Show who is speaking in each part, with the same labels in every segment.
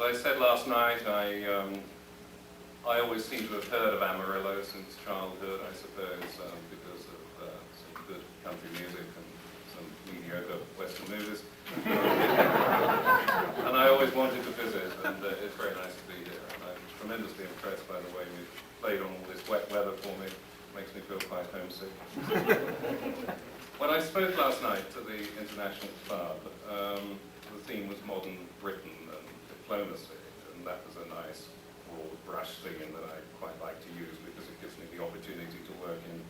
Speaker 1: I said last night, I always seem to have heard of Amarillo since childhood, I suppose, because of some good country music and some mediocre Western movies. And I always wanted to visit, and it's very nice to be here. And I'm tremendously impressed by the way we've played on all this wet weather for me. Makes me feel quite homesick. When I spoke last night to the International Club, the theme was modern Britain and diplomacy, and that was a nice broad brush theme that I quite like to use because it gives me the opportunity to work in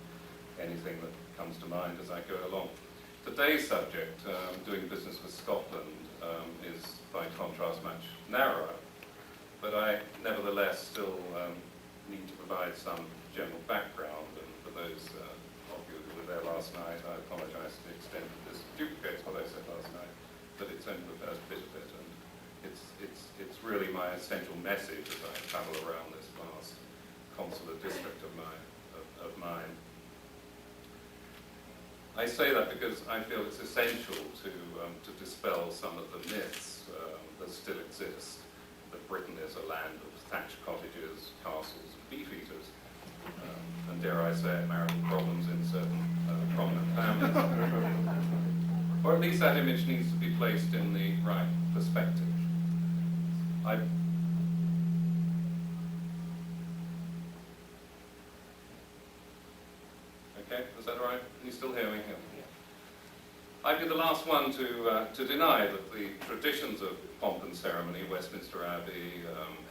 Speaker 1: anything that comes to mind as I go along. Today's subject, doing business with Scotland, is by contrast much narrower, but I nevertheless still need to provide some general background, and for those of you who were there last night, I apologize to the extent that this duplicates what I said last night, but it's only the first bit of it, and it's really my essential message as I travel around this vast consular district of mine. I say that because I feel it's essential to dispel some of the myths that still exist, that Britain is a land of thatched cottages, castles, and beefeaters, and dare I say, marital problems in certain prominent families. Or at least that image needs to be placed in the right perspective. Okay, is that all right? Can you still hear me? I'd be the last one to deny that the traditions of pomp and ceremony, Westminster Abbey,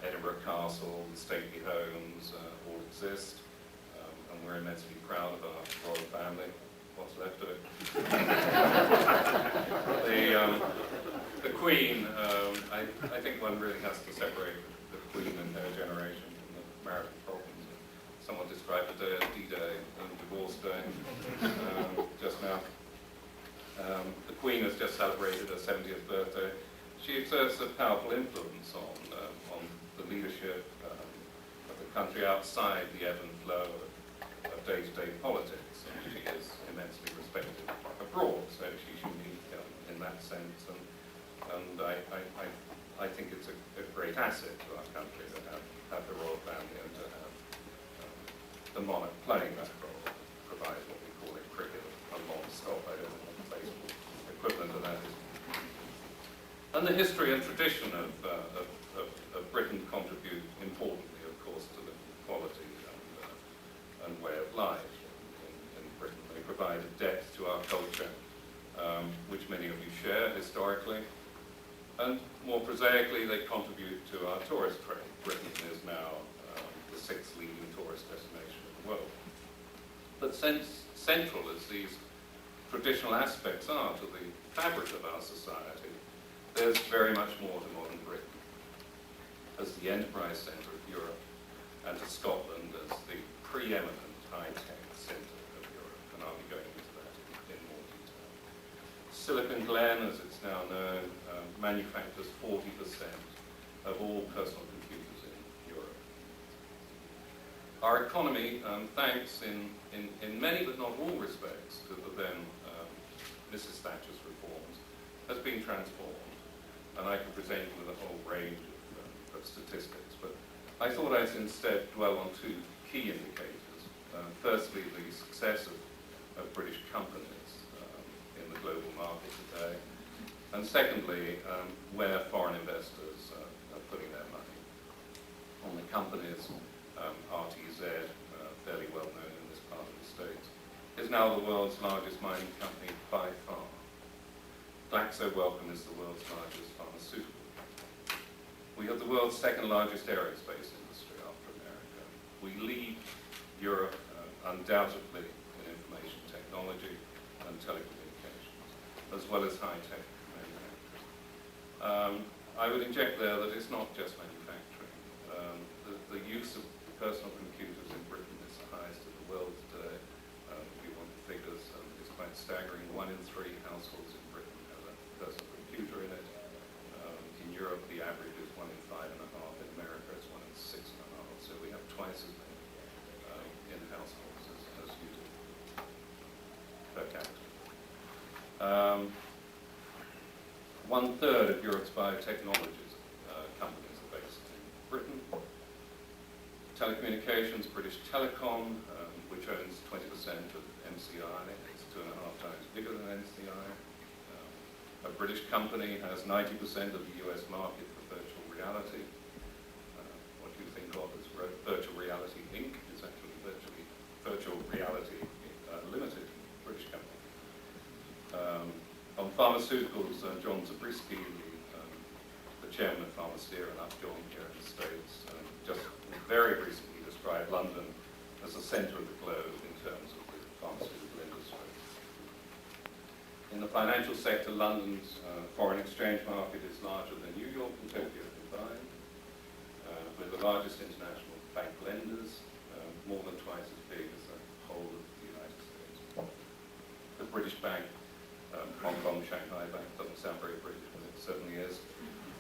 Speaker 1: Edinburgh Castle, the stately homes, all exist, and we're immensely proud of our royal family. What's left of it? The Queen, I think one really has to separate the Queen and her generation from the marital problems. Someone described the day as D-Day and Divorce Day just now. The Queen has just celebrated her 70th birthday. She exerts a powerful influence on the leadership of the country outside the ebb and flow of day-to-day politics. And she is immensely respected abroad, so she's unique in that sense. And I think it's a great asset to our country to have the royal family and to have the monarch playing that role, provide what we call in cricket a long stop. I don't know what the baseball equivalent of that is. And the history and tradition of Britain contribute importantly, of course, to the quality and way of life in Britain. They provide a depth to our culture, which many of you share historically. And more prosaically, they contribute to our tourist trade. Britain is now the 6th leading tourist destination in the world. But central as these traditional aspects are to the fabric of our society, there's very much more to modern Britain as the enterprise centre of Europe, and to Scotland as the preeminent high-tech centre of Europe. And I'll be going into that in more detail. Silicon Glen, as it's now known, manufactures 40% of all personal computers in Europe. Our economy, thanks in many but not all respects to the then Mrs. Thatcher's reforms, has been transformed. And I could present you with a whole range of statistics, but I thought I'd instead dwell on two key indicators. Firstly, the success of British companies in the global market today, and secondly, where foreign investors are putting their money. On the companies, RTZ, fairly well known in this part of the States, is now the world's largest mining company by far. Glaxo Wellcome is the world's largest pharmaceutical. We have the world's 2nd largest aerospace industry after America. We lead Europe undoubtedly in information technology and telecommunications, as well as high-tech manufacturing. I would inject there that it's not just manufacturing. The use of personal computers in Britain is the highest in the world today. If you want the figures, it's quite staggering. 1 in 3 households in Britain has a personal computer in it. In Europe, the average is 1 in 5.5. In America, it's 1 in 6.5. So we have twice as many in households as you do per capita. 1/3 of Europe's biotechnology companies telecommunications, British Telecom, which owns 20% of MCI. It's 2.5 times bigger than MCI. A British company has 90% of the US market for virtual reality. What you think of as Virtual Reality Inc. is actually Virtual Reality Limited, British company. On pharmaceuticals, John Zabriskie, the chairman of Pharmacia and Upjohn here in the States, just very recently described London as the center of the globe in terms of the pharmaceutical industry. In the financial sector, London's foreign exchange market is larger than New York and Tokyo combined, with the largest international bank lenders, more than twice as big as the whole of the United States. The British Bank, Hong Kong, Shanghai Bank, doesn't sound very British, but it certainly is,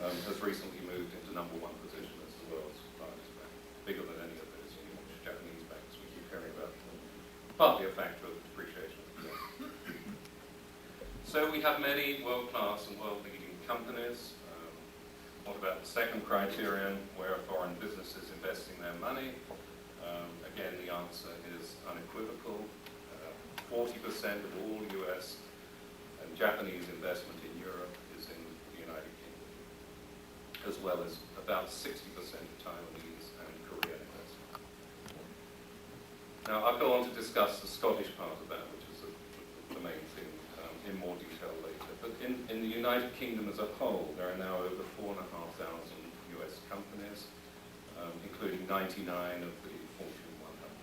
Speaker 1: has recently moved into #1 position as the world's largest bank, bigger than any of those huge Japanese banks we keep hearing about, partly a factor of depreciation. So we have many world-class and world-leading companies. What about the second criterion, where are foreign businesses investing their money? Again, the answer is unequivocal. 40% of all US and Japanese investment in Europe is in the United Kingdom, as well as about 60% of Taiwanese and Korean investment. Now, I'll go on to discuss the Scottish part of that, which is the main thing, in more detail later. But in the United Kingdom as a whole, there are now over 4,500 US companies, including 99 of the Fortune 100.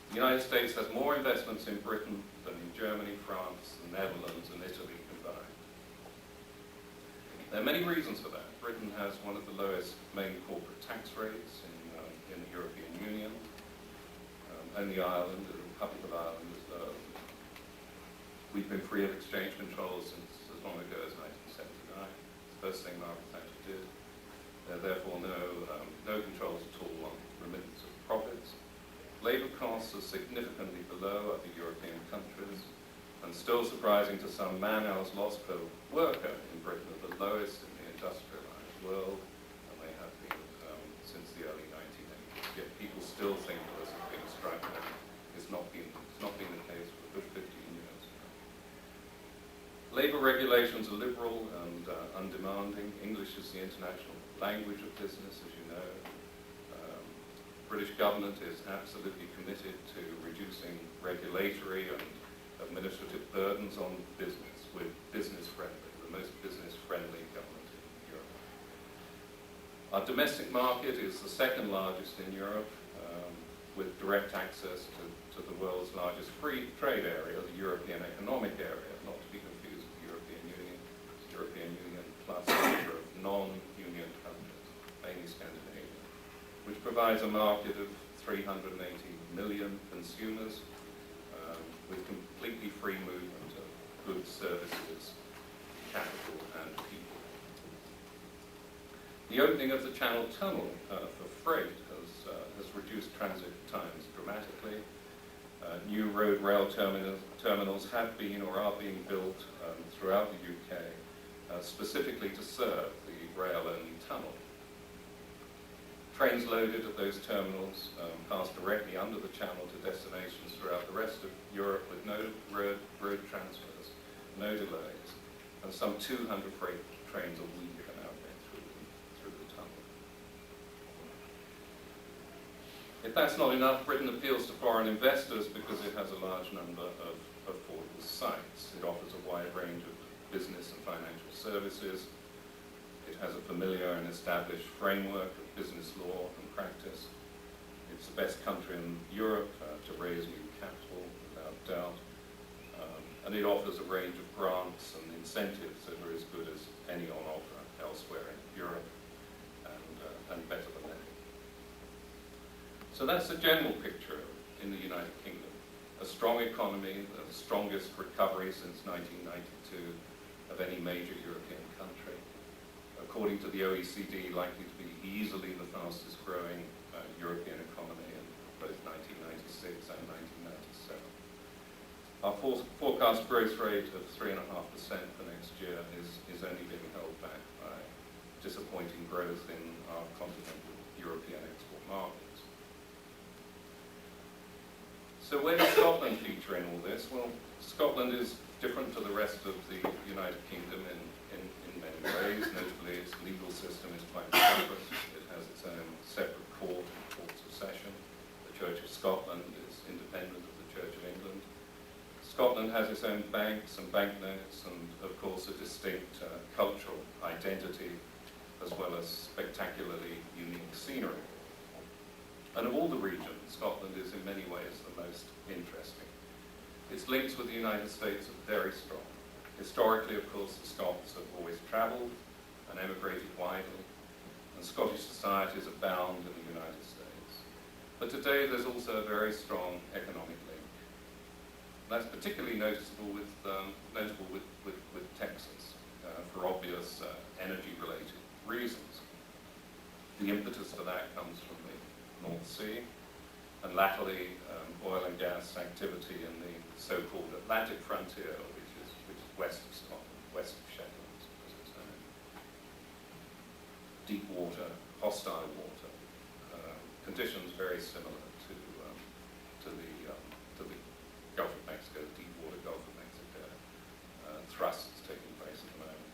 Speaker 1: The United States has more investments in Britain than in Germany, France, the Netherlands, and Italy combined. There are many reasons for that. Britain has one of the lowest main corporate tax rates in the European Union. Only Ireland, the Republic of Ireland, is lower. We've been free of exchange controls since as long ago as 1979. It's the first thing Margaret Thatcher did. There are therefore no controls at all on remittance of profits. Labour costs are significantly below other European countries, and still surprising to some, man hours lost per worker in Britain are the lowest in the industrialised world, and they have been since the early 1980s. Yet people still think of us as being striking. It's not been the case for a good 15 years. Labour regulations are liberal and undemanding. English is the international language of business, as you know. British government is absolutely committed to reducing regulatory and administrative burdens on business. We're business-friendly, the most business-friendly government in Europe. Our domestic market is the second largest in Europe, with direct access to the world's largest free trade area, the European Economic Area, not to be confused with the European Union. It's European Union plus a number of non-union countries, mainly Scandinavia, which provides a market of 380 million consumers with completely free movement of goods, services, capital, and people. The opening of the Channel Tunnel for freight has reduced transit times dramatically. New road rail terminals have been or are being built throughout the UK, specifically to serve the rail-only tunnel. Trains loaded at those terminals pass directly under the channel to destinations throughout the rest of Europe with no road transfers, no delays, and some 200 freight trains a week are now going through the tunnel. If that's not enough, Britain appeals to foreign investors because it has a large number of affordable sites. It offers a wide range of business and financial services. It has a familiar and established framework of business law and practice. It's the best country in Europe to raise new capital, without doubt. And it offers a range of grants and incentives that are as good as any on offer elsewhere in Europe, and better than any. So that's the general picture in the United Kingdom. A strong economy, the strongest recovery since 1992 of any major European country. According to the OECD, likely to be easily the fastest growing European economy in both 1996 and 1997. Our forecast growth rate of 3.5% for next year is only being held back by disappointing growth in our continental European exports. markets. So where does Scotland feature in all this? Well, Scotland is different to the rest of the United Kingdom in many ways. Notably, its legal system is quite separate. It has its own separate court and courts of session. The Church of Scotland is independent of the Church of England. Scotland has its own banks and banknotes and, of course, a distinct cultural identity, as well as spectacularly unique scenery. And of all the regions, Scotland is in many ways the most interesting. Its links with the United States are very strong. Historically, of course, the Scots have always travelled and emigrated widely, and Scottish societies abound in the United States. But today there's also a very strong economic link. And that's particularly notable with Texas, for obvious energy-related reasons. The impetus for that comes from the North Sea, and latterly oil and gas activity in the so-called Atlantic frontier, which is west of Scotland, west of Shetland, as it's known. Deep water, hostile water, conditions very similar to the Gulf of Mexico, deep water Gulf of Mexico, thrusts taking place at the moment.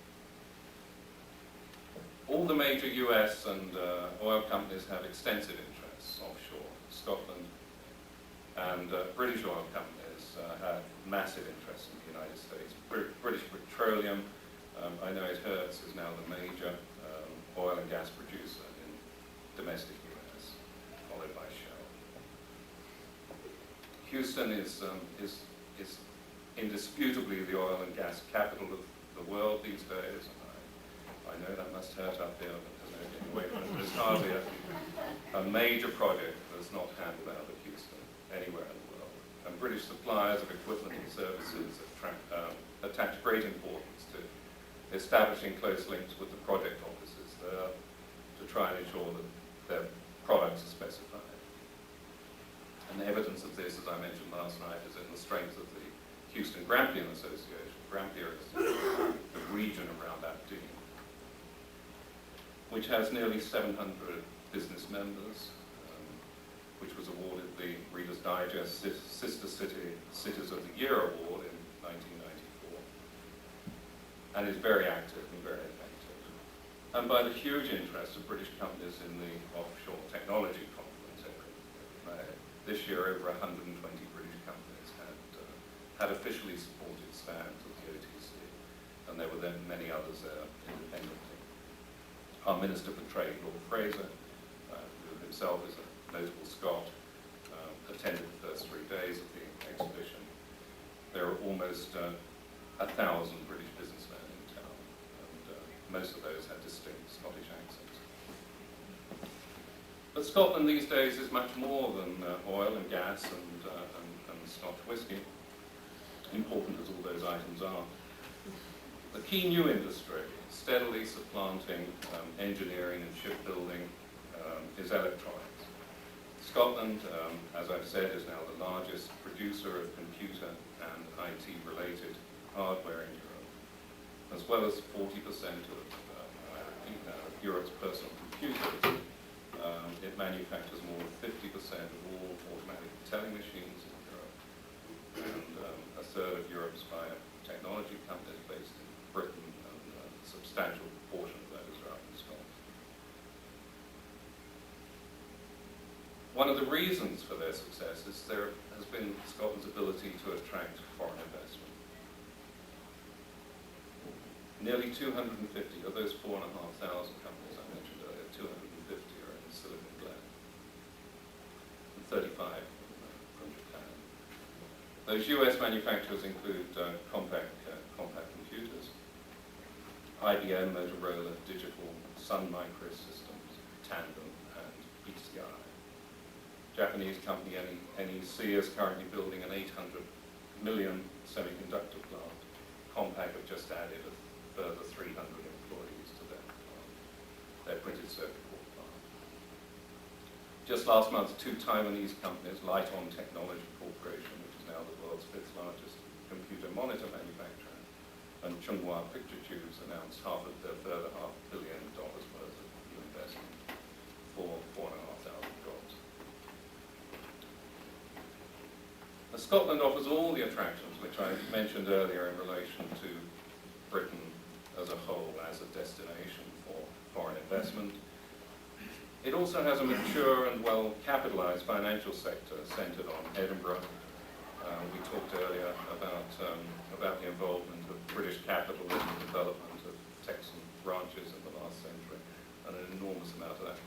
Speaker 1: All the major US and oil companies have extensive interests offshore. Scotland and British oil companies have massive interests in the United States. British Petroleum, I know it hurts, is now the major oil and gas producer in domestic US, followed by Shell. Houston is indisputably the oil and gas capital of the world these days. I know that must hurt up here, but there's no getting away from it. There's hardly a major project that's not handled out of Houston anywhere in the world. And British suppliers of equipment and services attach great importance to establishing close links with the project offices there to try and ensure that their products are specified. And the evidence of this, as I mentioned last night, is in the strength of the Houston Grampian Association, Grampier is the region around Aberdeen, which has nearly 700 business members, which was awarded the Reader's Digest Sister Cities of the Year Award in 1994, and is very active and very effective. And by the huge interest of British companies in the offshore technology conference every May, this year over 120 British companies had officially supported stands at the OTC, and there were then many others there independently. Our Minister for Trade, Lord Fraser, who himself is a notable Scot, attended the first 3 days of the exhibition. There are almost 1,000 British businessmen in town, and most of those had distinct Scottish accents. But Scotland these days is much more than oil and gas and Scotch whisky, important as all those items are. The key new industry, steadily supplanting engineering and shipbuilding, is electronics. Scotland, as I've said, is now the largest producer of computer and IT-related hardware in Europe, as well as 40% of Europe's personal computers. It manufactures more than 50% of all automatic telling machines in Europe, and a third of Europe's biotechnology companies based in Britain, and a substantial portion of those are up in Scotland. One of the reasons for their success is there has been Scotland's ability to attract foreign investment. Nearly 250 of those 4,500 companies I mentioned earlier, 250 are in Silicon Glen, and 35 from Japan. Those US manufacturers include compact computers, IBM, Motorola, Digital, Sun Microsystems, Tandem, and PCI. Japanese company NEC is currently building an 800 million semiconductor plant. Compaq have just added a further 300 employees to their printed circuit board plant. Just last month, 2 Taiwanese companies, Lite-On Technology Corporation, which is now the world's 5th largest computer monitor manufacturer, and Chunghwa Picture Tubes announced their further $500 million worth of new investment for $4,500. Scotland offers all the attractions which I mentioned earlier in relation to Britain as a whole as a destination for foreign investment. It also has a mature and well-capitalized financial sector centered on Edinburgh. We talked earlier about the involvement of British capital in the development of Texan ranches in the last century, and an enormous amount of that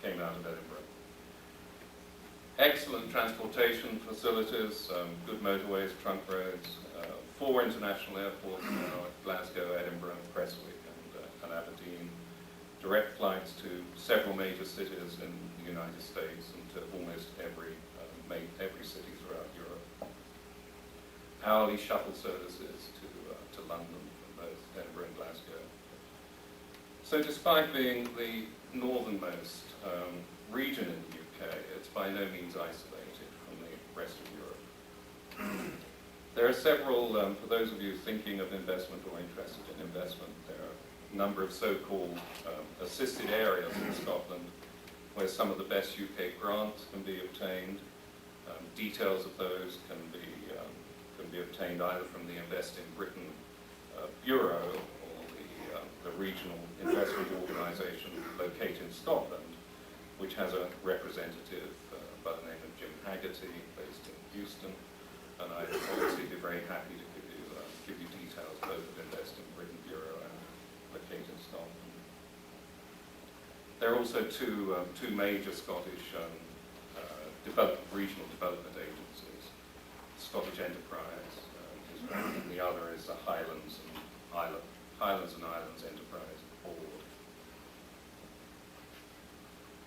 Speaker 1: came out of Edinburgh. Excellent transportation facilities, good motorways, trunk roads, 4 international airports now at Glasgow, Edinburgh, Prestwick, and Aberdeen. Direct flights to several major cities in the United States and to almost every city throughout Europe. Hourly shuttle services to London from both Edinburgh and Glasgow. So despite being the northernmost region in the UK, it's by no means isolated from the rest of Europe. There are several, for those of you thinking of investment or interested in investment, there are a number of so-called assisted areas in Scotland where some of the best UK grants can be obtained. Details of those can be obtained either from the Invest in Britain Bureau or the regional investment organisation located in Scotland, which has a representative by the name of Jim Haggerty, based in Houston, and I'd obviously be very happy to give you details both of Invest in Britain Bureau and located in Scotland. There are also two major Scottish regional development agencies. Scottish Enterprise is one, and the other is the Highlands and Islands Enterprise Board.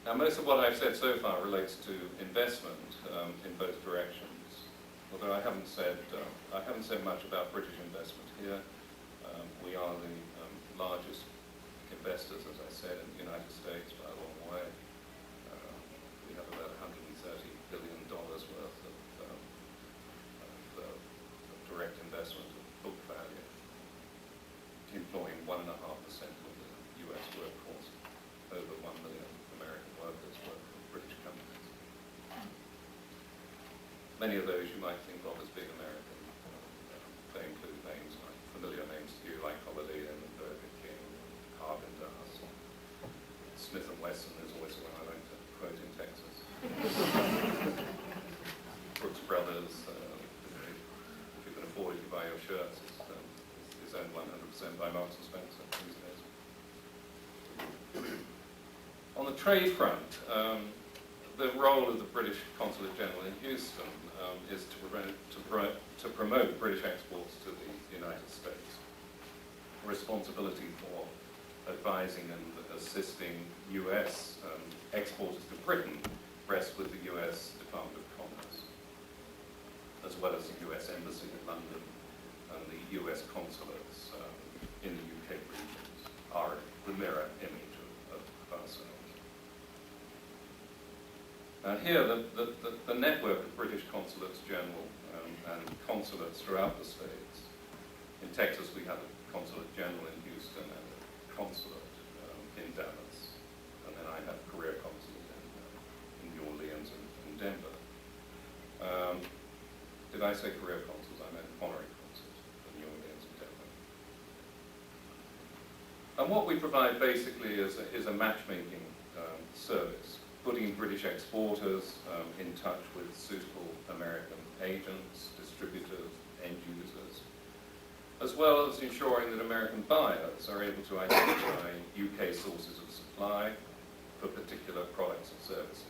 Speaker 1: Now, most of what I've said so far relates to investment in both directions. Although I haven't said much about British investment here. We are the largest investors, as I said, in the United States by a long way. We have about $130 billion worth of direct investment of book value, employing 1.5% of the US workforce. Over 1 million American workers work for British companies. Many of those you might think of as big American. They include names like familiar names to you, like Holiday Inn and Burger King, Carpenter, Smith & Wesson is always one I like to quote in Texas. Brooks Brothers, if you can afford it, you buy your shirts. It's owned 100% by Marks & Spencer these days. On the trade front, the role of the British Consulate General in Houston is to promote British exports to the United States. Responsibility for advising and assisting US exporters to Britain rests with the US Department of Commerce, as well as the US Embassy in London and the US consulates in the UK regions are the mirror image of ourselves. Here, the network of British Consulates General and consulates throughout the states. In Texas, we have a Consulate General in Houston and a consulate in Dallas. And then I have career consulate in New Orleans and in Denver. Did I say career consuls? I meant honorary consuls in New Orleans and Denver. And what we provide basically is a matchmaking service, putting British exporters in touch with suitable American agents, distributors, end users, as well as ensuring that American buyers are able to identify UK sources of supply for particular products and services.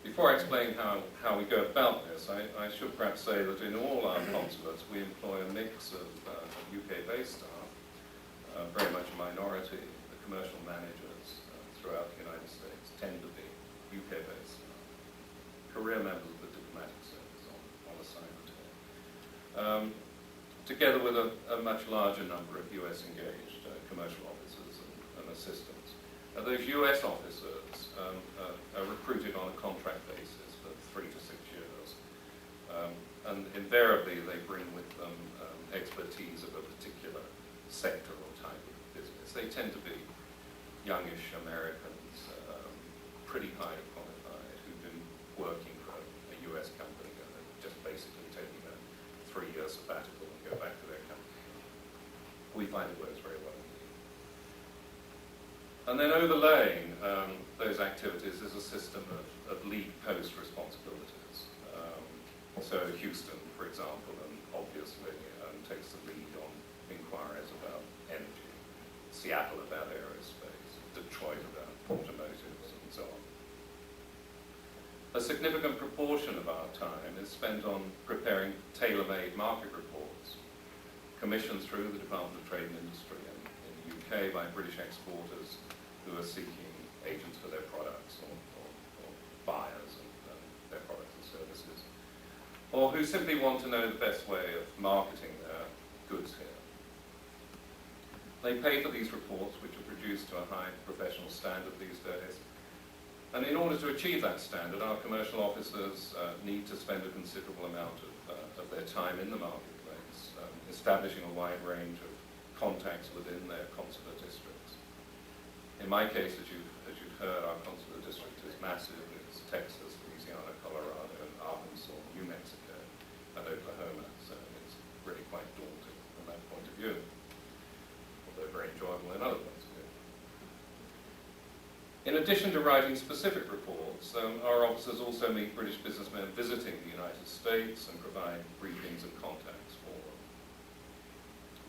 Speaker 1: Before I explain how we go about this, I should perhaps say that in all our consulates we employ a mix of UK-based staff, very much a minority. The commercial managers throughout the United States tend to be UK-based staff, career members of the diplomatic service on assignment here, together with a much larger number of US-engaged commercial officers and assistants. Those US officers are recruited on a contract basis for 3 to 6 years, and invariably they bring with them expertise of a particular sector or type of business. They tend to be youngish Americans, pretty highly qualified, who've been working for a we find it works very well. And then overlaying those activities is a system of lead-post responsibilities. So Houston, for example, and obviously takes the lead on inquiries about energy, Seattle about aerospace, Detroit about automotives, and so on. A significant proportion of our time is spent on preparing tailor-made market reports, commissioned through the Department of Trade and Industry in the UK by British exporters who are seeking agents for their products or buyers of their products and services, or who simply want to know the best way of marketing their goods here. They pay for these reports, which are produced to a high professional standard these days. And in order to achieve that standard, our commercial officers need to spend a considerable amount of their time in the marketplace, establishing a wide range of contacts within their consular districts. In my case, as you've heard, our consular district is massive. It's Texas, Louisiana, Colorado, Arkansas, New Mexico, and Oklahoma. So it's really quite daunting from that point of view, although very enjoyable in other points of view. In addition to writing specific reports, our officers also meet British businessmen visiting the United States and provide briefings and contacts for them.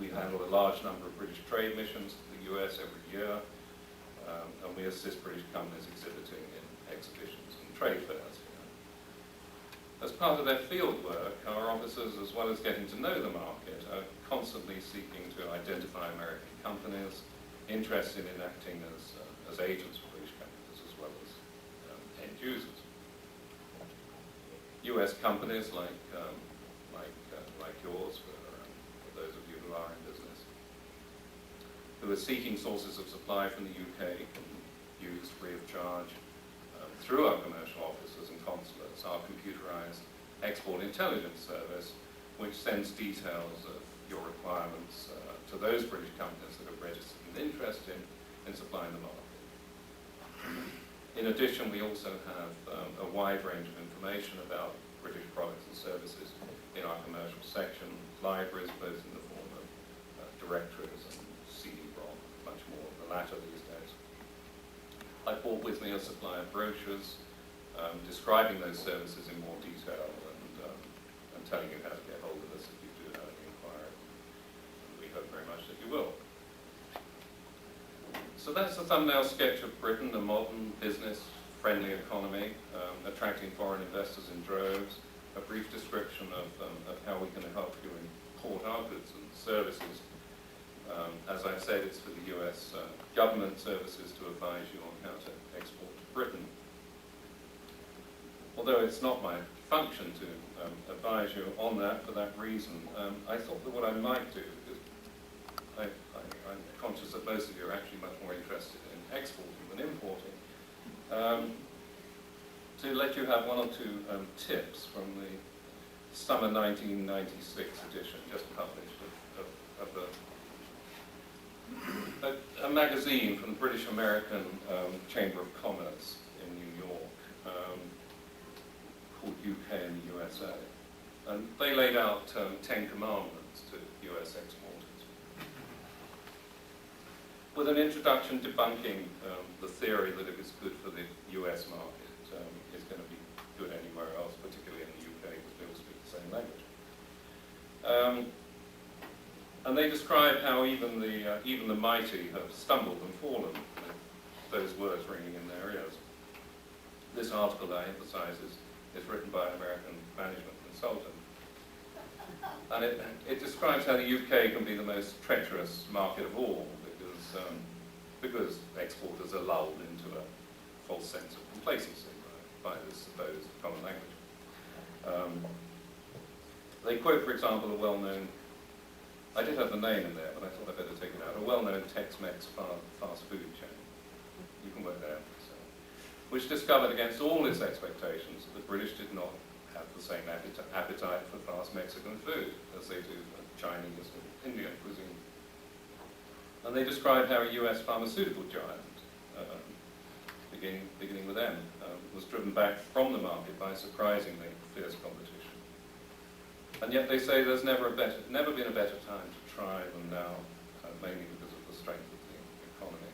Speaker 1: We handle a large number of British trade missions to the US every year, and we assist British companies exhibiting in exhibitions and trade fairs here. As part of their field work, our officers, as well as getting to know the market, are constantly seeking to identify American companies interested in acting as agents for British companies as well as end users. US companies like yours, for those of you who are in business, who are seeking sources of supply from the UK can use free of charge through our commercial offices and consulates our computerized export intelligence service, which sends details of your requirements to those British companies that have registered an interest in supplying the market. In addition, we also have a wide range of information about British products and services in our commercial section, libraries, both in the form of directories and CD-ROM, much more of the latter these days. I brought with me a supply of brochures describing those services in more detail and telling you how to get hold of us if you do have any inquiry. We hope very much that you will. So that's a thumbnail sketch of Britain, a modern, business-friendly economy, attracting foreign investors in droves, a brief description of how we can help you import our goods and services. As I've said, it's for the US government services to advise you on how to export to Britain. Although it's not my function to advise you on that for that reason, I thought that what I might do, because I'm conscious that most of you are actually much more interested in exporting than importing, to let you have one or two tips from the summer 1996 edition, just published, of a magazine from the British American Chamber of Commerce in New York, called UK and the USA. And they laid out 10 commandments to US exporters, with an introduction debunking the theory that if it's good for the US market, it's going to be good anywhere else, particularly in the UK, because they all speak the same language. And they describe how even the mighty have stumbled and fallen with those words ringing in their ears. This article, I emphasize, is written by an American management consultant. And it describes how the UK can be the most treacherous market of all, because exporters are lulled into a false sense of complacency by this supposed common language. They quote, for example, a well-known, I did have the name in there, but I thought I'd better take it out, a well-known Tex-Mex fast food chain. You can work there. Which discovered against all its expectations that the British did not have the same appetite for fast Mexican food as they do for Chinese and Indian cuisine. And they described how a US pharmaceutical giant, beginning with M, was driven back from the market by surprisingly fierce competition. And yet they say there's never been a better time to try than now mainly because of the strength of the economy.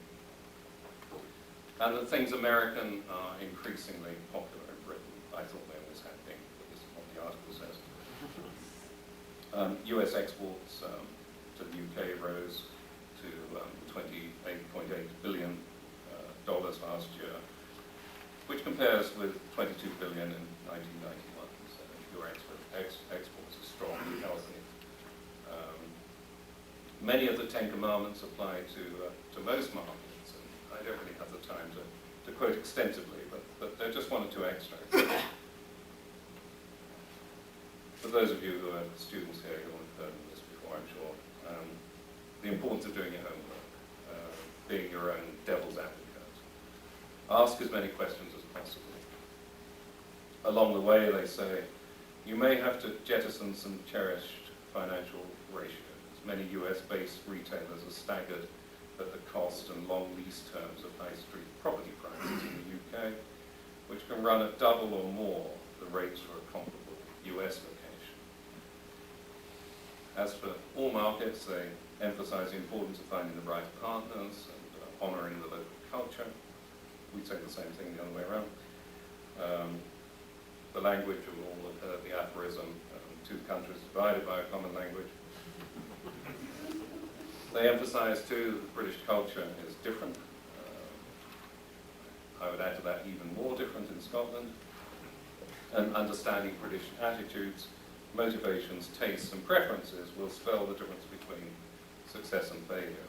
Speaker 1: And that things American are increasingly popular in Britain. I thought they always had been, but this is what the article says. US exports to the UK rose to $28.8 billion last year, which compares with $22 billion in 1991. So your exports are strong and healthy. Many of the Ten Commandments apply to most markets, and I don't really have the time to quote extensively, but they're just one or two extracts. For those of you who are students here who haven't heard of this before, I'm sure, the importance of doing your homework, being your own devil's advocate. Ask as many questions as possible. Along the way, they say, you may have to jettison some cherished financial ratios. Many US-based retailers are staggered at the cost and long lease terms of high street property prices in the UK, which can run at double or more the rates for a comparable US location. As for all markets, they emphasize the importance of finding the right partners and honouring the local culture. We say the same thing the other way around. The language, we all have heard the aphorism, two countries divided by a common language. They emphasize too that British culture is different. I would add to that even more different in Scotland. And understanding British attitudes, motivations, tastes and preferences will spell the difference between success and failure.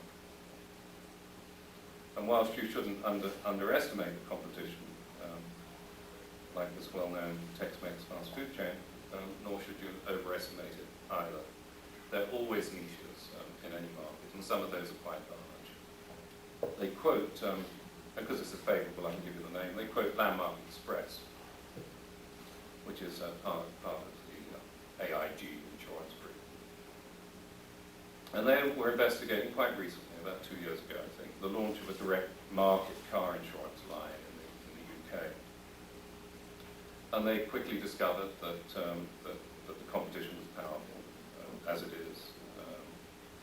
Speaker 1: And whilst you shouldn't underestimate the competition, like this well-known Tex-Mex fast food chain, nor should you overestimate it either. There are always niches in any market, and some of those are quite large. They quote, and because this is favourable, I can give you the name, they quote Landmark Express, which is part of the AIG insurance group. And they were investigating quite recently, about 2 years ago, I think, the launch of a direct market car insurance line in the UK. And they quickly discovered that the competition was powerful, as it is,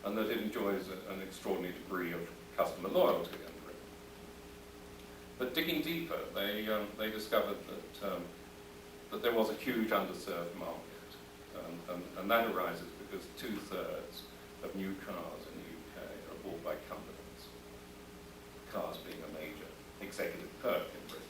Speaker 1: and that it enjoys an extraordinary degree of customer loyalty in Britain. But digging deeper, they discovered that there was a huge underserved market, and that arises because 2/3 of new cars in the UK are bought by companies, cars being a major executive perk in Britain.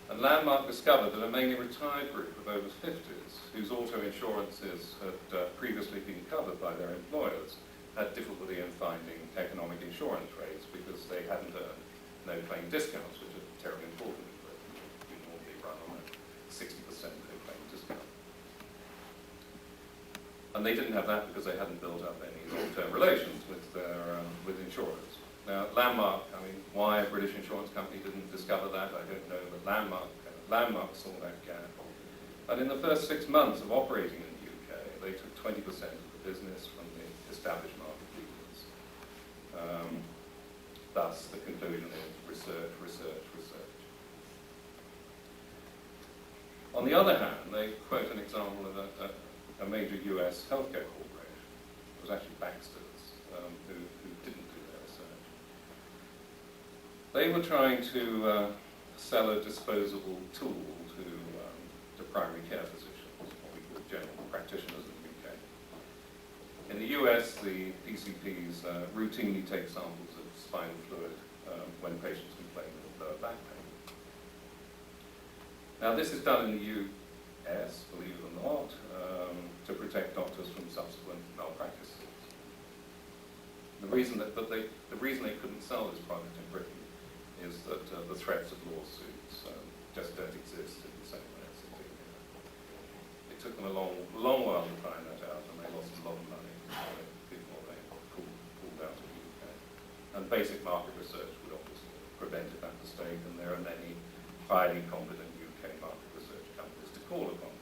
Speaker 1: And Landmark discovered that a mainly retired group of over 50s, whose auto insurances had previously been covered by their employers, had difficulty in finding economic insurance rates because they hadn't earned no-claim discounts, which are terribly important in Britain. You normally run on a 60% no-claim discount. And they didn't have that because they hadn't built up any long-term relations with with insurers. Now, Landmark, I mean, why a British insurance company didn't discover that, I don't know, but Landmark saw that gap. And in the first 6 months of operating in the UK, they took 20% of the business from the established market leaders. Thus, the conclusion is research, research, research. On the other hand, they quote an example of a major US healthcare corporation. It was actually Baxter's, who didn't do their research. They were trying to sell a disposable tool to primary care physicians, what we call general practitioners in the UK. In the US, the PCPs routinely take samples of spinal fluid when patients complain of lower back pain. Now, this is done in the US, believe it or not, to protect doctors from subsequent malpractice suits. The reason they couldn't sell this product in Britain is that the threats of lawsuits just don't exist in the same way as they do here. It took them a long while to find that out, and they lost a lot of money before they pulled out of the UK. And basic market research would obviously have prevented that mistake, and there are many highly competent UK market research companies to call upon.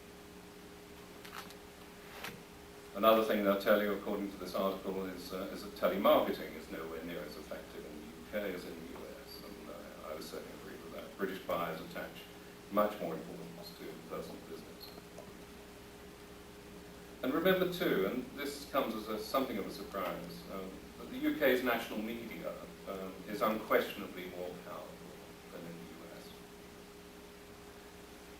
Speaker 1: Another thing they'll tell you, according to this article, is that telemarketing is nowhere near as effective in the UK as in the US, and I would certainly agree with that. British buyers attach much more importance to personal business. And remember too, and this comes as something of a surprise, that the UK's national media is unquestionably more powerful than in the US.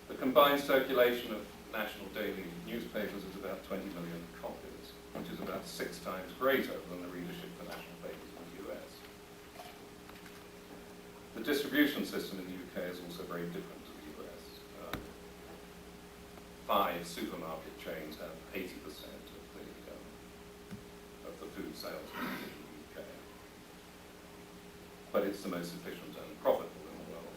Speaker 1: The combined circulation of national daily newspapers is about 20 million copies, which is about 6 times greater than the readership for national papers in the US. The distribution system in the UK is also very different to the US. 5 supermarket chains have 80% of the food sales in the UK. But it's the most efficient and profitable in the world.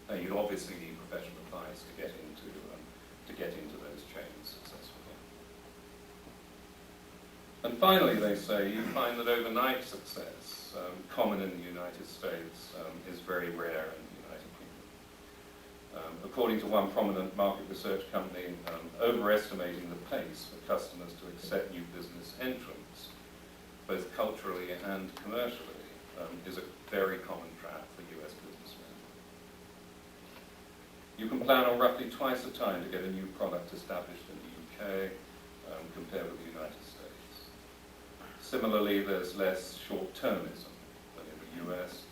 Speaker 1: Now, you obviously need professional advice to get into those chains successfully. And finally, they say, you find that overnight success, common in the United States, is very rare in the United Kingdom. According to one prominent market research company, overestimating the pace for customers to accept new business entrants, both culturally and commercially, is a very common trap for US businessmen. You can plan on roughly twice the time to get a new product established in the UK compared with the United States. Similarly, there's less short-termism than in the US,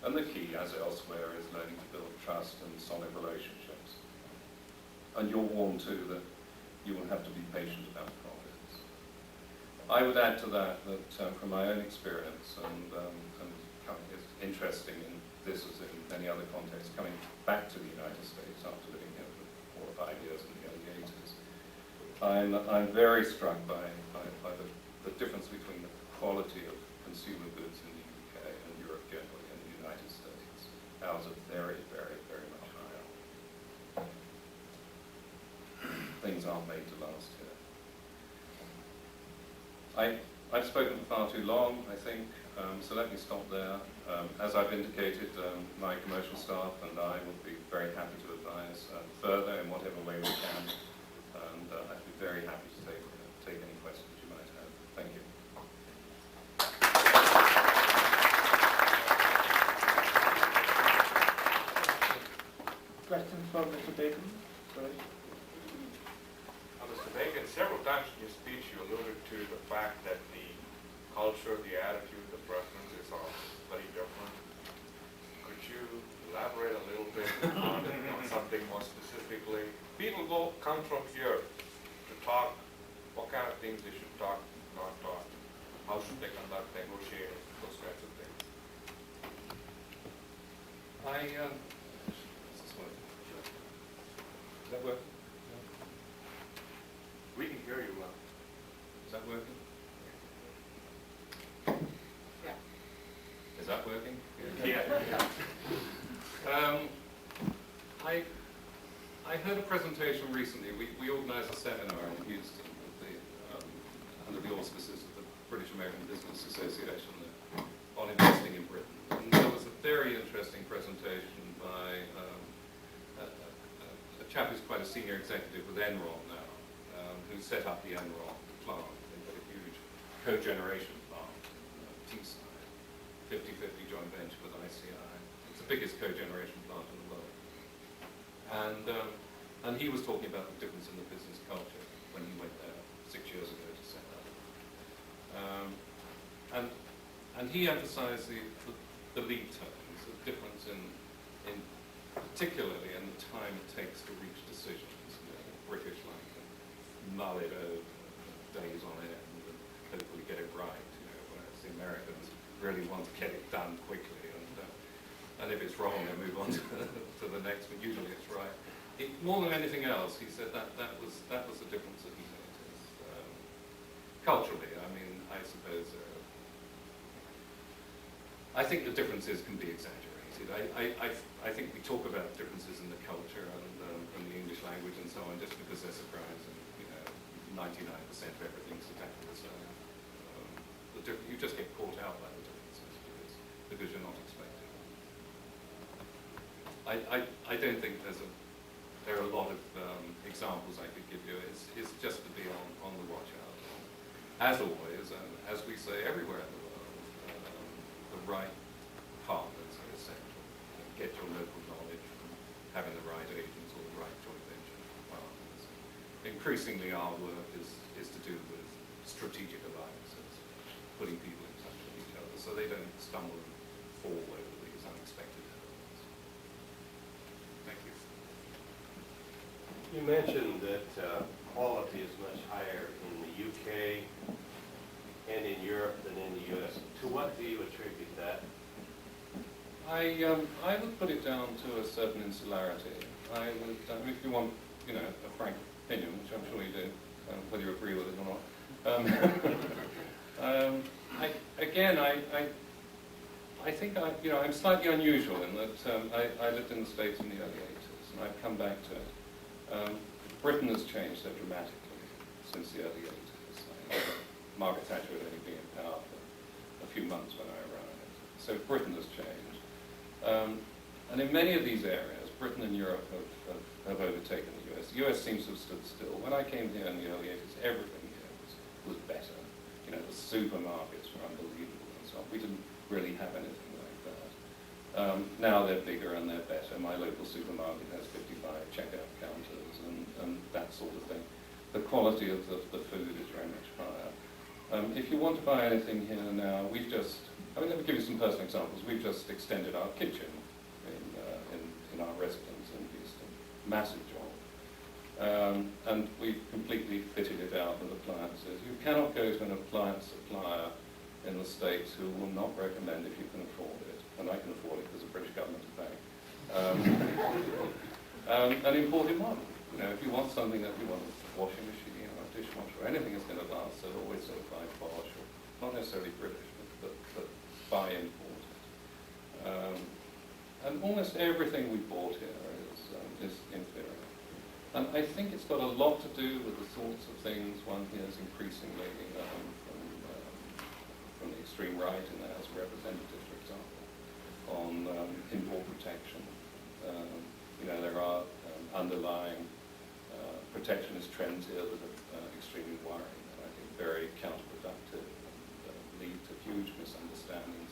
Speaker 1: and the key, as elsewhere, is learning to build trust and solid relationships. And you're warned too that you will have to be patient about profits. I would add to that from my own experience, and it's interesting in this as in many other contexts, coming back to the United States after living here for 4 or 5 years in the early 80s, I'm very struck by the difference between the quality of consumer goods in the UK and Europe generally and the United States. Ours are very, very, very much higher. Things aren't made to last here. I've spoken far too long, I think, so let me stop there. As I've indicated, my commercial staff and I will be very happy to advise further in whatever way we can, and I'd be very happy to take any questions you might have. Thank you.
Speaker 2: Questions for Mr. Bacon? Sorry.
Speaker 3: Mr. Bacon, several times in your speech you alluded to the fact that the culture, the attitude, the preferences are very different. Could you elaborate a little bit on something more specifically? People come from here to talk, what kind of things they should talk, not talk, how should they conduct negotiating, those kinds of things.
Speaker 1: Does that work?
Speaker 3: We can hear you well.
Speaker 1: Is that working?
Speaker 2: Yeah.
Speaker 1: Is that working?
Speaker 3: Yeah.
Speaker 1: I heard a presentation recently. We organised a seminar in Houston under the auspices of the British American Business Association on investing in Britain. And there was a very interesting presentation by a chap who's quite a senior executive with Enron now, who set up the Enron plant. They've got a huge cogeneration plant, Teesside, 50-50 joint venture with ICI. It's the biggest cogeneration plant in the world. And he was talking about the difference in the business culture when he went there 6 years ago to set up. And he emphasized the lead times, the difference in particularly in the time it takes to reach decisions. British like mull it over days on end and hopefully get it right, whereas the Americans really want to get it done quickly, and if it's wrong they move on to the next, but usually it's right. More than anything else, he said that was the difference that he noticed. Culturally, I mean, I suppose I think the differences can be exaggerated. I think we talk about differences in the culture and the English language and so on just because they're surprising. 99% of everything's exactly the same. You just get caught out by the differences because you're not expecting. I don't think there are a lot of examples I could give you. It's just to be on the watch out. As always, and as we say everywhere in the world, the right partners are essential. Get your local knowledge from having the right agents or the right joint venture partners. Increasingly our work is to do with strategic alliances. putting people in touch with each other so they don't stumble and fall over these unexpected hurdles. Thank you.
Speaker 4: You mentioned that quality is much higher in the UK and in Europe than in the US. To what do you attribute that?
Speaker 1: I would put it down to a certain insularity. I would, if you want, a frank opinion, which I'm sure you do, whether you agree with it or not. I think I'm slightly unusual in that I lived in the States in the early 80s, and I've come back to it. Britain has changed so dramatically since the early 80s. Margaret Thatcher had only been in power for a few months when I arrived. So Britain has changed. And in many of these areas, Britain and Europe have overtaken the US. The US seems to have stood still. When I came here in the early 80s, everything here was better. The supermarkets were unbelievable and so on. We didn't really have anything like that. Now they're bigger and they're better. My local supermarket has 55 checkout counters and that sort of thing. The quality of the food is very much higher. If you want to buy anything here now, let me give you some personal examples. We've just extended our kitchen in our residence in Houston. Massive job. And we've completely fitted it out with appliances. You cannot go to an appliance supplier in the States who will not recommend, if you can afford it, and I can afford it because the British government is paying, an imported one. If you want something that you want, a washing machine or a dishwasher, or anything that's going to last, they're always certified Bosch, or not necessarily British, but buy imported. And almost everything we bought here is inferior. And I think it's got a lot to do with the sorts of things one hears increasingly from the extreme right in the House of Representatives, for example, on import protection. There are underlying protectionist trends here that are extremely worrying and I think very counterproductive and lead to huge misunderstandings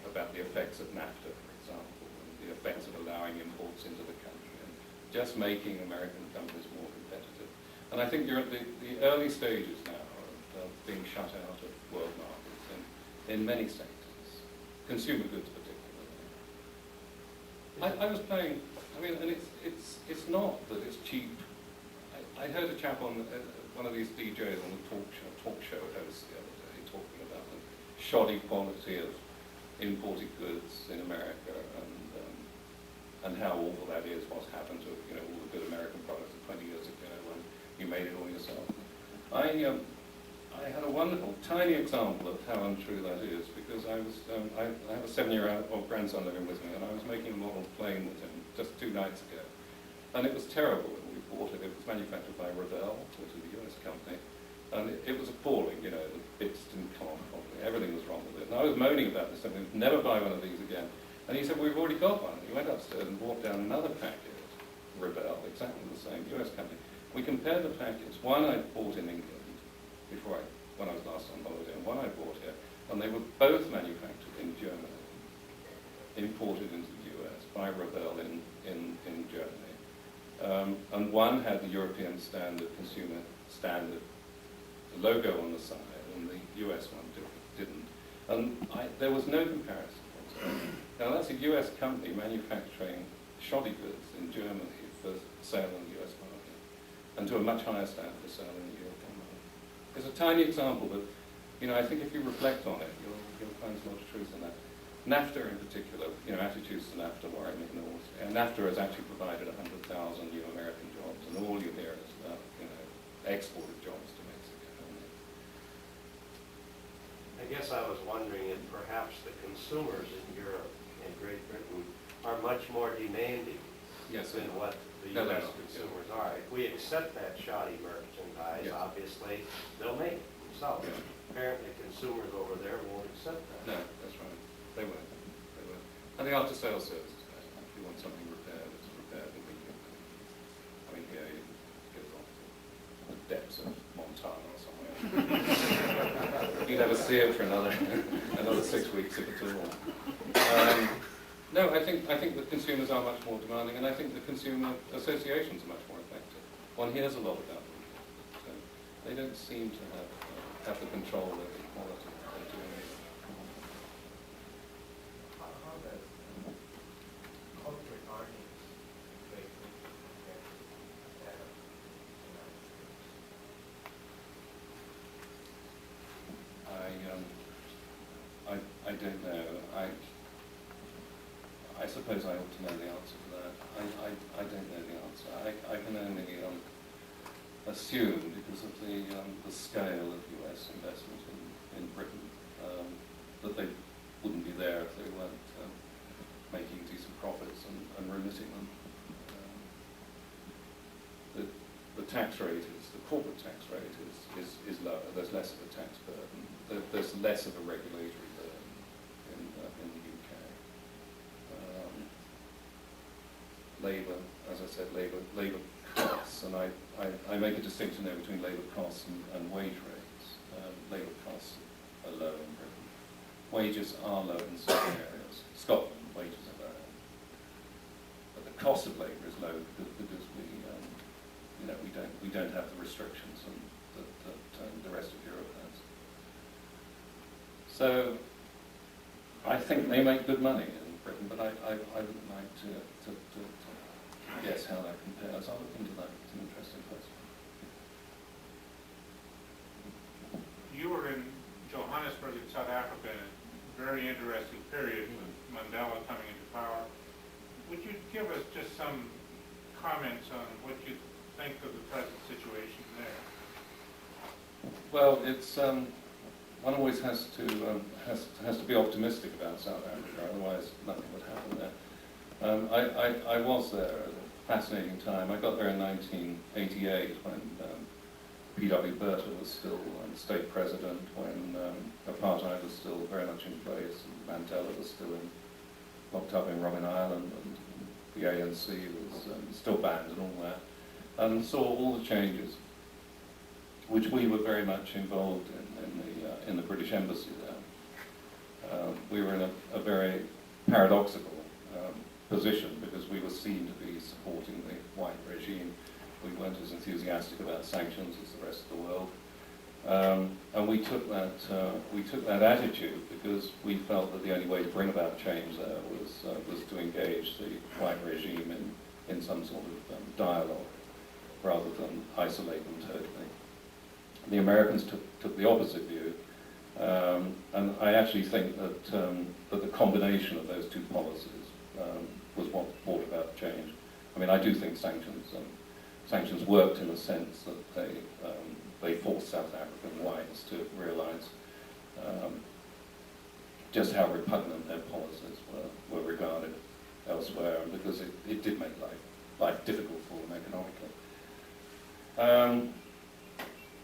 Speaker 1: about the effects of NAFTA, for example, and the effects of allowing imports into the country and just making American companies more competitive. And I think you're at the early stages now of being shut out of world markets in many sectors, consumer goods particularly. I was playing, and it's not that it's cheap. I heard a chap on one of these DJs on the talk show host the other day talking about the shoddy quality of imported goods in America and how awful that is, what's happened to all the good American products of 20 years ago when you made it all yourself. I had a wonderful, tiny example of how untrue that is because I have a 7-year-old grandson living with me and I was making a model plane with him just 2 nights ago. And it was terrible when we bought it. It was manufactured by Revell, which is a US company. And it was appalling, the bits didn't come off properly. Everything was wrong with it. And I was moaning about this, I would never buy one of these again. And he said, we've already got one. And he went upstairs and bought down another packet, Revell, exactly the same, US company. We compared the packets. One I bought in England when I was last on holiday, and one I bought here. And they were both manufactured in Germany, imported into the US by Revell in Germany. And one had the European standard, consumer standard logo on the side, and the US one didn't. And there was no comparison whatsoever. Now that's a US company manufacturing shoddy goods in Germany for sale in the US market, and to a much higher standard for sale in the European market. It's a tiny example, but I think if you reflect on it, you'll find a lot of truth in that. NAFTA in particular, attitudes to NAFTA worry me enormously. And NAFTA has actually provided 100,000 new American jobs, and all you hear is about, exported jobs to Mexico.
Speaker 4: I guess I was wondering if perhaps the consumers in Europe and Great Britain are much more demanding than what the U.S. consumers are. If we accept that shoddy merchandise, obviously, they'll make it themselves.
Speaker 1: Yeah.
Speaker 4: Apparently consumers over there won't accept that.
Speaker 1: No, that's right. They won't. And the after-sales service is better. If you want something repaired, it's repaired immediately. Here you get off to the depths of Montana or somewhere. You never see it for another 6 weeks if at all. No, I think the consumers are much more demanding, and I think the consumer associations are much more effective. One hears a lot about them, so they don't seem to have the control of the quality they're doing it.
Speaker 3: How does corporate earnings lately compare to that of the United States?
Speaker 1: I don't know. I suppose I ought to know the answer to that. I don't know the answer. I can only assume, because of the scale of US investment in Britain, that they wouldn't be there if they weren't making decent profits and remitting them. The tax rate the corporate tax rate is lower. There's less of a tax burden. There's less of a regulatory burden in the UK. Labour, as I said, labour costs, and I make a distinction there between labour costs and wage rates. Labour costs are low in Britain. Wages are low in certain areas. Scotland, wages are low. But the cost of labour is low because we don't have the restrictions that the rest of Europe has. So I think they make good money in Britain, but I wouldn't like to guess how that compares. I'll look into that. It's an interesting question.
Speaker 5: You were in Johannesburg in South Africa in a very interesting period with Mandela coming into power. Would you give us just some comments on what you think of the present situation there?
Speaker 1: Well, it's one always has to be optimistic about South Africa, otherwise nothing would happen there. I was there at a fascinating time. I got there in 1988 when P.W. Botha was still state president, when apartheid was still very much in place, and Mandela was still locked up in Robben Island, and the ANC was still banned and all that, and saw all the changes, which we were very much involved in the British Embassy there. We were in a very paradoxical position because we were seen to be supporting the white regime. We weren't as enthusiastic about sanctions as the rest of the world, and we took that attitude because we felt that the only way to bring about change there was to engage the white regime in some sort of dialogue rather than isolate them totally. The Americans took the opposite view, and I actually think that the combination of those two policies was what brought about change. I mean, I do think sanctions worked in the sense that they forced South African whites to realise just how repugnant their policies were regarded elsewhere, and because it did make life difficult for them economically.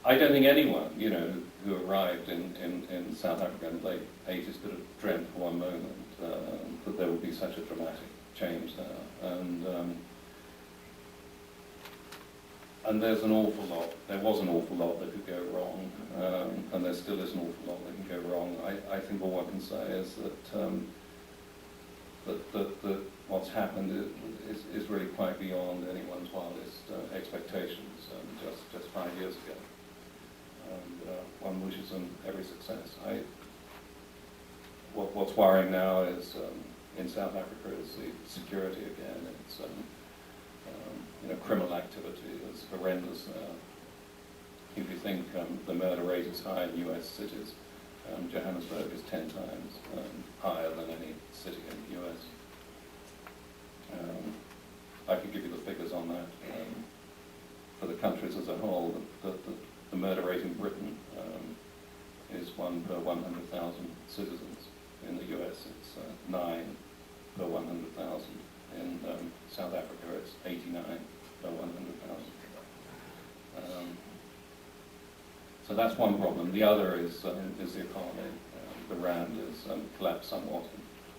Speaker 1: I don't think anyone, who arrived in South Africa in the late 80s could have dreamt for one moment that there would be such a dramatic change there. And there was an awful lot that could go wrong, and there still is an awful lot that can go wrong. I think all I can say is that what's happened is really quite beyond anyone's wildest expectations just 5 years ago. And one wishes them every success. What's worrying now is in South Africa is the security again. It's criminal activity is horrendous now. If you think the murder rate is high in US cities, Johannesburg is 10 times higher than any city in the US. I could give you the figures on that. For the countries as a whole, the murder rate in Britain is 1 per 100,000 citizens. In the US, it's 9 per 100,000. In South Africa, it's 89 per 100,000. So that's one problem. The other is the economy. The rand has collapsed somewhat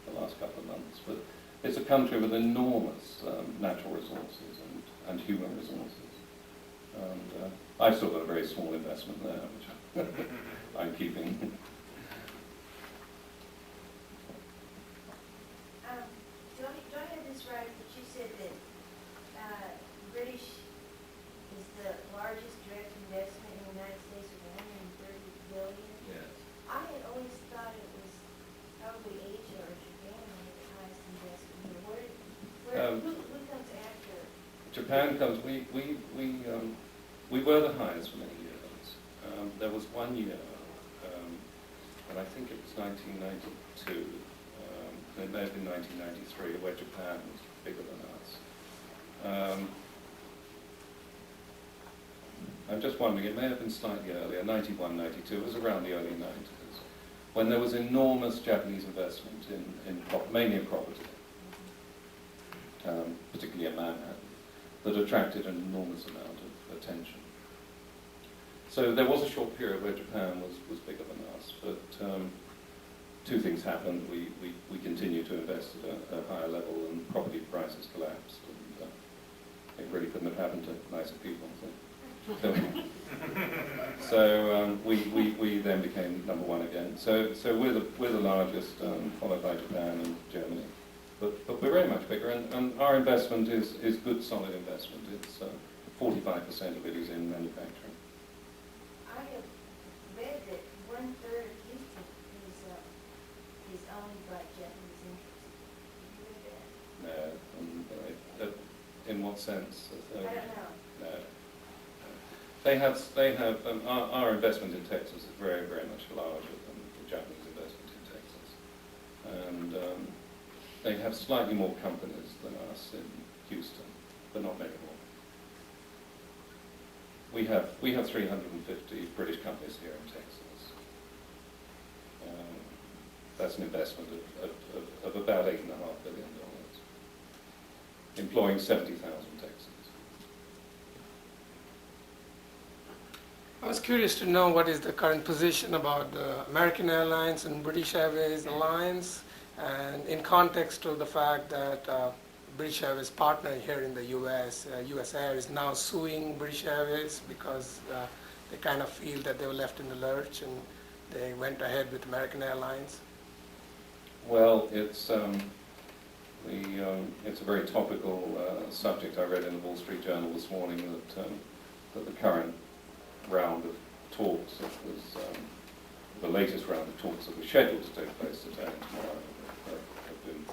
Speaker 1: in the last couple of months, but it's a country with enormous natural resources and human resources. And I've still got a very small investment there, which I'm keeping.
Speaker 6: Do I have this right that you said that British is the largest direct investment in the United States with $130 billion
Speaker 1: Japan comes, we were the highest for many years. There was one year, and I think it was 1992, it may have been 1993, where Japan was bigger than us. I'm just wondering, it may have been slightly earlier, 91, 92, it was around the early 90s, when there was enormous Japanese investment mainly in property, particularly in Manhattan, that attracted an enormous amount of attention. So there was a short period where Japan was bigger than us, but two things happened. We continued to invest at a higher level, and property prices collapsed, and it really couldn't have happened to nicer people. So we then became number one again. So we're the largest, followed by Japan and Germany. But we're very much bigger, and our investment is good, solid investment. It's 45% of it is in manufacturing.
Speaker 6: I have read that 1/3 of Houston is owned by Japanese interests. Have you read that?
Speaker 1: No, in what sense?
Speaker 6: I don't know.
Speaker 1: No. They have our investment in Texas is very, very much larger than the Japanese investment in Texas. And they have slightly more companies than us in Houston, but not many more. We have 350 British companies here in Texas. That's an investment of about $8.5 billion, employing 70,000 Texans.
Speaker 7: I was curious to know what is the current position about the American Airlines and British Airways alliance, and in context of the fact that British Airways partner here in the U.S., U.S. Air is now suing British Airways because they kind of feel that they were left in the lurch and they went ahead with American Airlines.
Speaker 1: Well, it's a very topical subject. I read in the Wall Street Journal this morning that the current round of talks, the latest round of talks that were scheduled to take place today and tomorrow, have been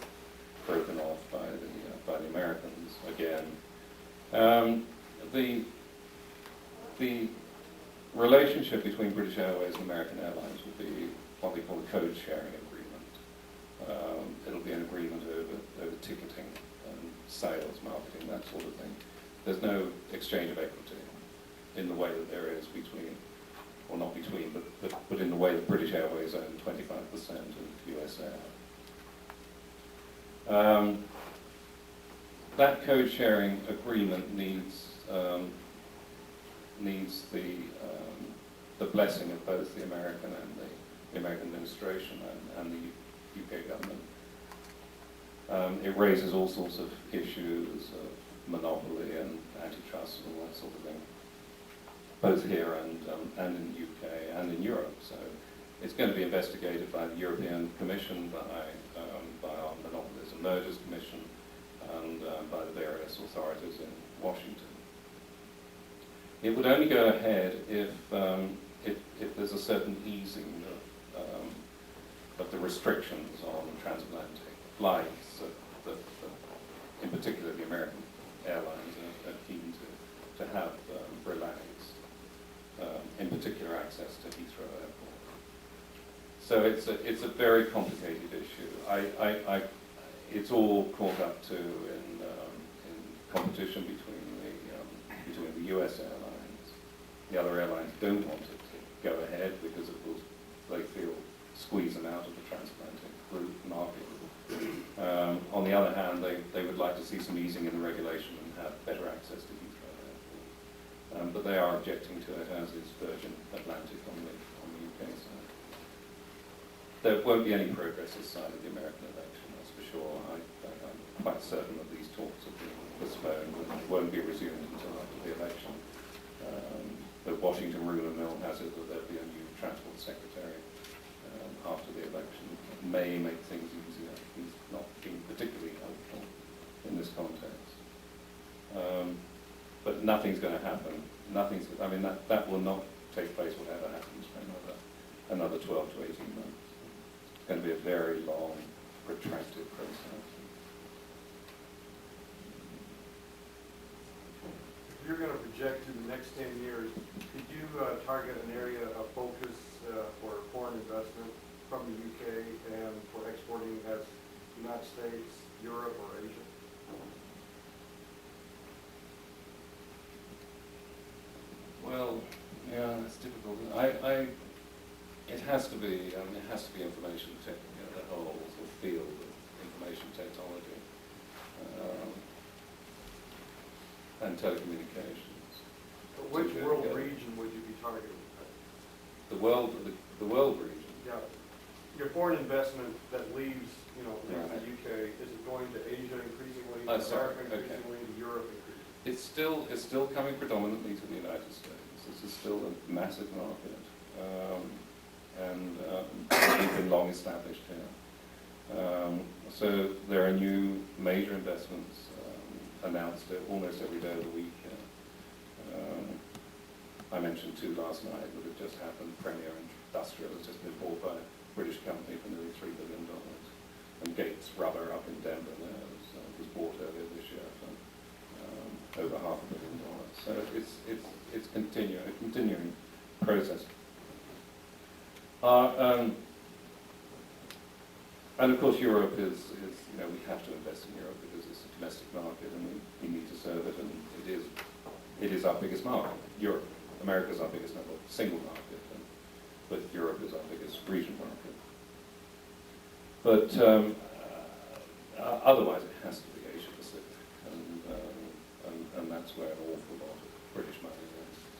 Speaker 1: broken off by the Americans again. The relationship between British Airways and American Airlines will be what we call a code sharing agreement. It'll be an agreement over ticketing and sales, marketing, that sort of thing. There's no exchange of equity in the way that there is between, or not between, but in the way that British Airways own 25% of US Air. That code sharing agreement needs the blessing of both the American and the American administration and the UK government. It raises all sorts of issues of monopoly and antitrust and all that sort of thing, both here and in the UK and in Europe. So it's going to be investigated by the European Commission, by our Monopolies and Mergers Commission, and by the various authorities in Washington. It would only go ahead if there's a certain easing of the restrictions on transatlantic flights that in particular the American airlines are keen to have relaxed, in particular access to Heathrow Airport. So it's a very complicated issue. It's all caught up to in competition between the US airlines. The other airlines don't want it to go ahead because it will, they feel, squeeze them out of the transatlantic route market. On the other hand, they would like to see some easing in the regulation and have better access to Heathrow Airport. But they are objecting to it, as is Virgin Atlantic on the UK side. There won't be any progress this side of the American election, that's for sure. I'm quite certain that these talks have been postponed and won't be resumed until after the election. But Washington Rule of Mill has it that there'll be a new transport secretary after the election. It may make things easier. He's not being particularly helpful in this context. But nothing's going to happen. That will not take place, whatever happens, for another 12 to 18 months. It's going to be a very long, protracted process.
Speaker 8: if you're going to project to the next 10 years, could you target an area of focus for foreign investment from the UK and for exporting as United States, Europe, or Asia?
Speaker 1: Well, yeah, it's difficult. It has to be. It has to be information tech. The whole sort of field of information technology and telecommunications.
Speaker 8: But which world region would you be targeting?
Speaker 1: The world region.
Speaker 8: Yeah, your foreign investment that leaves, leaves
Speaker 1: Right.
Speaker 8: the UK, is it going to Asia increasingly,
Speaker 1: Oh,
Speaker 8: to
Speaker 1: sorry,
Speaker 8: America
Speaker 1: okay.
Speaker 8: increasingly, to Europe increasingly?
Speaker 1: It's still coming predominantly to the United States. This is still a massive market, and it's been long established here. So there are new major investments announced almost every day of the week. I mentioned two last night that have just happened. Premier Industrial has just been bought by a British company for nearly $3 billion. And Gates Rubber up in Denver there was bought earlier this year for over $500 million. So it's a continuing process. And of course Europe is we have to invest in Europe because it's a domestic market and we need to serve it, and it is our biggest market. Europe, America is our biggest single market, but Europe is our biggest region market. But otherwise it has to be Asia Pacific, and that's where an awful lot of British money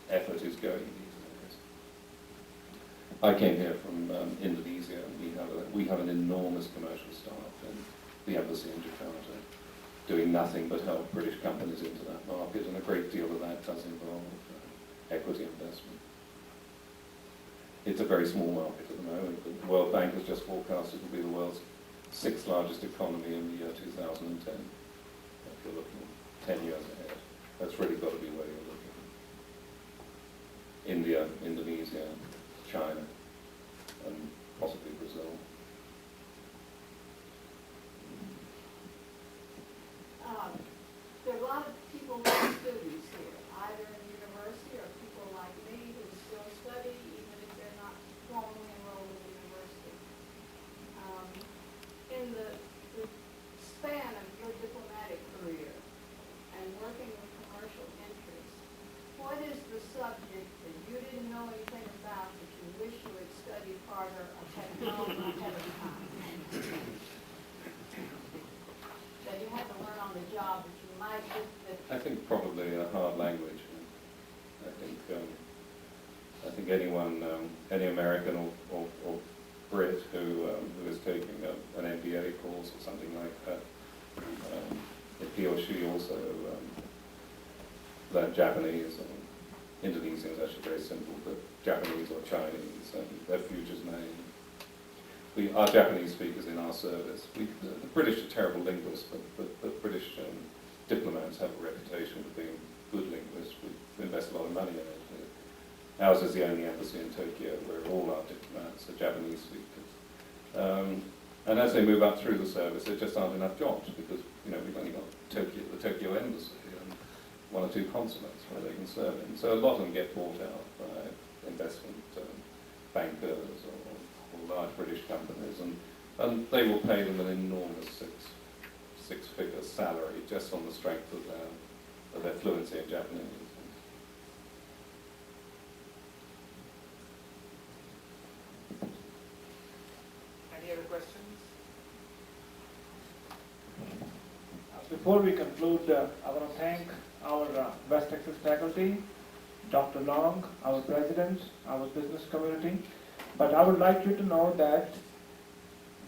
Speaker 1: and effort is going these days. I came here from Indonesia, and we have an enormous commercial staff in the embassy in Jakarta, doing nothing but help British companies into that market, and a great deal of that does involve equity investment. It's a very small market at the moment, but the World Bank has just forecast it will be the world's 6th largest economy in the year 2010. If you're looking 10 years ahead, that's really got to be where you're looking. India, Indonesia, China, and possibly Brazil.
Speaker 9: There are a lot of people who are students here, either in the university or people like me who still study, even if they're not formally enrolled in the university. In the span of your diplomatic career and working with commercial interests, what is the subject that you didn't know anything about that you wish you had studied harder or had known ahead of time? That you had to learn on the job that you might just...
Speaker 1: I think probably a hard language. I think anyone, any American or Brit who is taking an MBA course or something like that, if he or she also learned Japanese or Indonesian is actually very simple, but Japanese or Chinese, their future's name. Our Japanese speakers in our service, the British are terrible linguists, but British diplomats have a reputation for being good linguists. We invest a lot of money in it. Ours is the only embassy in Tokyo where all our diplomats are Japanese speakers. And as they move up through the service, there just aren't enough jobs because we've only got the Tokyo embassy and 1 or 2 consulates where they can serve in. So a lot of them get bought out by investment bankers or large British companies, and they will pay them an enormous six-figure salary just on the strength of their fluency in Japanese.
Speaker 2: Any other questions?
Speaker 10: Before we conclude, I want to thank our West Texas faculty, Dr. Long, our president, our business community. But I would like you to know that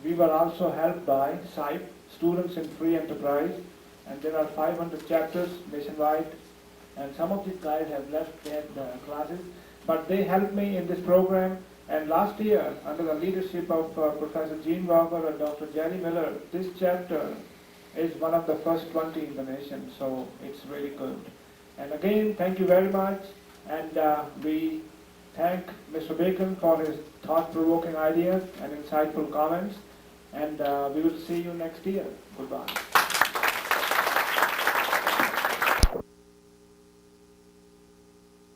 Speaker 10: we were also helped by SIFE, Students in Free Enterprise, and there are 500 chapters nationwide, and some of these guys have left their classes, but they helped me in this program. And last year, under the leadership of Professor Gene Walker and Dr. Jerry Miller, this chapter is one of the first 20 in the nation, so it's really good. And again, thank you very much, and we thank Mr. Bacon for his thought-provoking ideas and insightful comments, and we will see you next year. Goodbye.